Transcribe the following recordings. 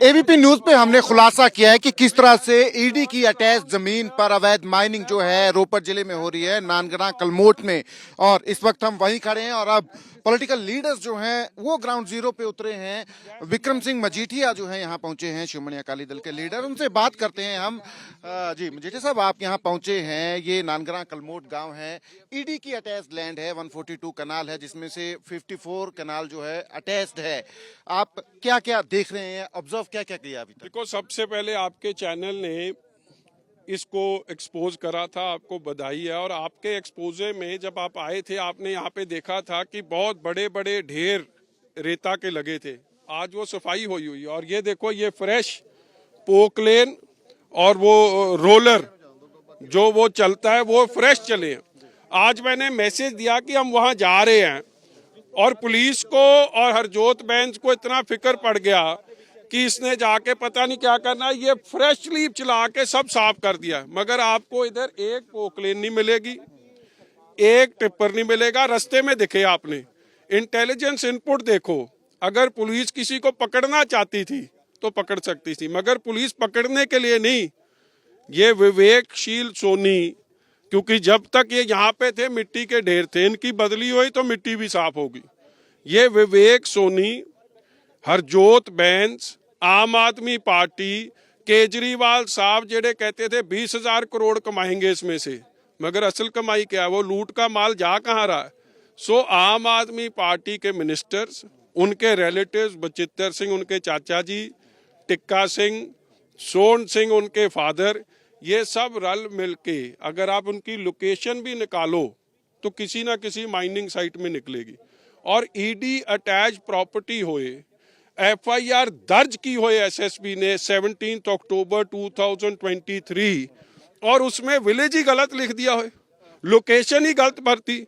ABP news पे हमने खुलासा किया है कि किस तरह से ईडी की अटैच जमीन पर अवैध माइनिंग जो है रोपड़ जिले में हो रही है, नानगढ़ा कलमोट में। और इस वक्त हम वहीं खड़े हैं और अब पॉलिटिकल लीडर्स जो हैं वो ग्राउंड जीरो पे उतरे हैं। विक्रम सिंह मजीठिया जो है यहाँ पहुंचे हैं, शिरोमणि अकाली दल के लीडर, उनसे बात करते हैं हम। जी मजीठिया साहब, आप यहाँ पहुंचे हैं, ये नानगढ़ा कलमोट गाँव है, ईडी की अटैच लैंड है, 142 कनाल है जिसमें से 54 कनाल जो है अटैच्ड है। आप क्या क्या देख रहे हैं, ऑब्जर्व क्या क्या किया अभी तक? देखो, सबसे पहले आपके चैनल ने इसको एक्सपोज करा था, आपको बधाई है। और आपके एक्सपोजे में जब आप आए थे, आपने यहाँ पे देखा था कि बहुत बड़े बड़े ढेर रेता के लगे थे। आज वो सफाई हुई और ये देखो, ये फ्रेश पोकलेन और वो रोलर जो वो चलता है वो फ्रेश चले हैं। आज मैंने मैसेज दिया कि हम वहाँ जा रहे हैं और पुलिस को और हरजोत बेंच को इतना फिक्र पड़ गया कि इसने जाके पता नहीं क्या करना, ये फ्रेश लीप चला के सब साफ कर दिया। मगर आपको इधर एक पोकलेन नहीं मिलेगी, एक टिप्पर नहीं मिलेगा। रास्ते में दिखे आपने, इंटेलिजेंस इनपुट देखो। अगर पुलिस किसी को पकड़ना चाहती थी तो पकड़ सकती थी, मगर पुलिस पकड़ने के लिए नहीं। ये विवेकशील सोनी, क्योंकि जब तक ये यहाँ पे थे मिट्टी के ढेर थे, इनकी बदली हुई तो मिट्टी भी साफ होगी। ये विवेक सोनी, हरजोत बेंस, आम आदमी पार्टी, केजरीवाल साहब जेड़े कहते थे 20,000 करोड़ कमाएंगे इसमें से, मगर असल कमाई क्या है? वो लूट का माल जा कहाँ रहा है? सो आम आदमी पार्टी के मिनिस्टर्स, उनके रिलेटिव्स, बचित्तर सिंह उनके चाचा जी, टिक्का सिंह, सोन सिंह उनके फादर, ये सब रल मिलके अगर आप उनकी लोकेशन भी निकालो तो किसी ना किसी माइनिंग साइट में निकलेगी। और ईडी अटैच प्रॉपर्टी होए, एफआईआर दर्ज की हो एसएसपी ने 17 अक्टूबर 2023 और उसमें विलेज ही गलत लिख दिया हो, लोकेशन ही गलत भरती।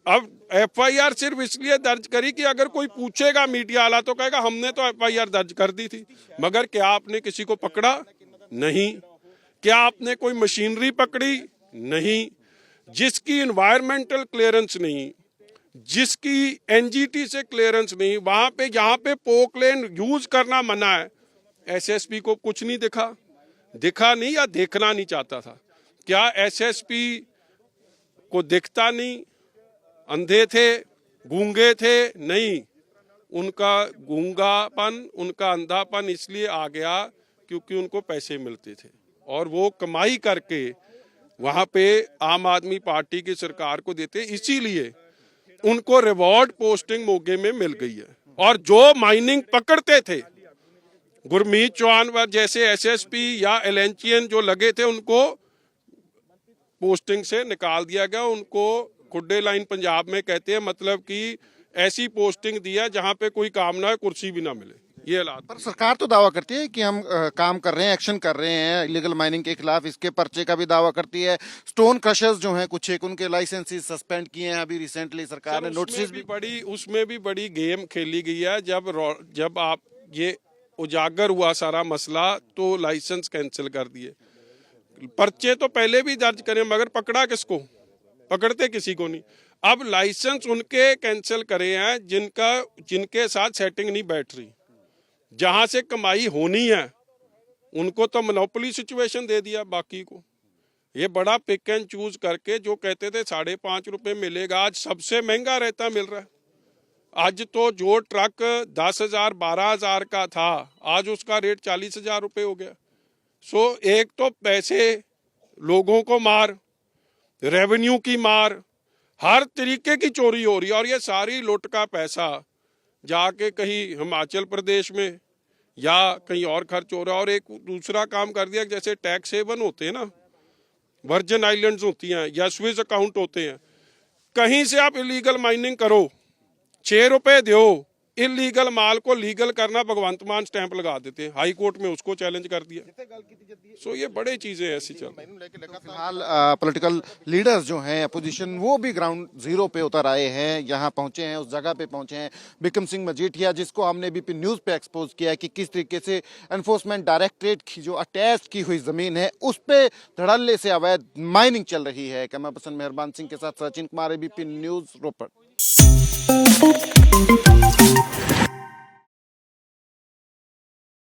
अब एफआईआर सिर्फ इसलिए दर्ज करी कि अगर कोई पूछेगा मीडिया वाला तो कहेगा हमने तो एफआईआर दर्ज कर दी थी। मगर क्या आपने किसी को पकड़ा? नहीं। क्या आपने कोई मशीनरी पकड़ी? नहीं। जिसकी एनवायरमेंटल क्लियरेंस नहीं, जिसकी एनजीटी से क्लियरेंस नहीं, वहां पे जहां पे पोकलेन यूज करना मना है, एसएसपी को कुछ नहीं दिखा नहीं या देखना नहीं चाहता था। क्या एसएसपी को दिखता नहीं? अंधे थे, गूंगे थे? नहीं, उनका गूंगापन, उनका अंधापन इसलिए आ गया क्योंकि उनको पैसे मिलते थे और वो कमाई करके वहां पे आम आदमी पार्टी की सरकार को देते, इसीलिए उनको रिवॉर्ड पोस्टिंग मोगे में मिल गई है। और जो माइनिंग पकड़ते थे, गुरमीत चौहान जैसे एसएसपी या एलेंचियन जो लगे थे, उनको पोस्टिंग से निकाल दिया गया। उनको खुड्डे लाइन पंजाब में कहते हैं, मतलब कि ऐसी पोस्टिंग दिया जहां पे कोई काम ना है, कुर्सी भी ना मिले। ये हालात। पर सरकार तो दावा करती है कि हम काम कर रहे हैं, एक्शन कर रहे हैं इलीगल माइनिंग के खिलाफ, इसके पर्चे का भी दावा करती है। स्टोन क्रशर्स जो हैं कुछ एक, उनके लाइसेंसेस सस्पेंड किए हैं अभी रिसेंटली सरकार ने, नोटिस भी उसमें भी बड़ी गेम खेली गई है। जब आप ये उजागर हुआ सारा मसला तो लाइसेंस कैंसिल कर दिए। पर्चे तो पहले भी दर्ज करें, मगर पकड़ा किसको? पकड़ते किसी को नहीं। अब लाइसेंस उनके कैंसिल करे हैं जिनके साथ सेटिंग नहीं बैठ रही, जहां से कमाई होनी है उनको तो मोनोपोली सिचुएशन दे दिया, बाकी को ये बड़ा पिक एंड चूज करके, जो कहते थे 5.5 रुपए मिलेगा, आज सबसे महंगा रहता मिल रहा है। आज तो जो ट्रक 10,000 12,000 का था, आज उसका रेट 40,000 रुपए हो गया। सो एक तो पैसे लोगों को मार, रेवेन्यू की मार, हर तरीके की चोरी हो रही है। और ये सारी लुट का पैसा जाके कहीं हिमाचल प्रदेश में या कहीं और खर्च हो रहा है। और एक दूसरा काम कर दिया, जैसे टैक्स हेवन होते हैं ना, वर्जिन आइलैंड्स होती हैं या स्विस अकाउंट होते हैं, कहीं से आप इलीगल माइनिंग करो, 6 रुपए दो, इलीगल माल को लीगल करना भगवंत मान स्टैंप लगा देते हैं। हाई कोर्ट में उसको चैलेंज कर दिया। सो ये बड़े चीजें ऐसी चल रही हैं। फिलहाल पॉलिटिकल लीडर्स जो हैं अपोजिशन, वो भी ग्राउंड जीरो पे उतर आए हैं, यहाँ पहुंचे हैं, उस जगह पे पहुंचे हैं। विक्रम सिंह मजीठिया, जिसको हमने बीपी न्यूज पे एक्सपोज किया है कि किस तरीके से एनफोर्समेंट डायरेक्टरेट की जो अटैच की हुई जमीन है उस पे धड़ल्ले से अवैध माइनिंग चल रही है। कैमरा पर्सन मेहरबान सिंह के साथ सचिन कुमार, एबीपी न्यूज रोपड़।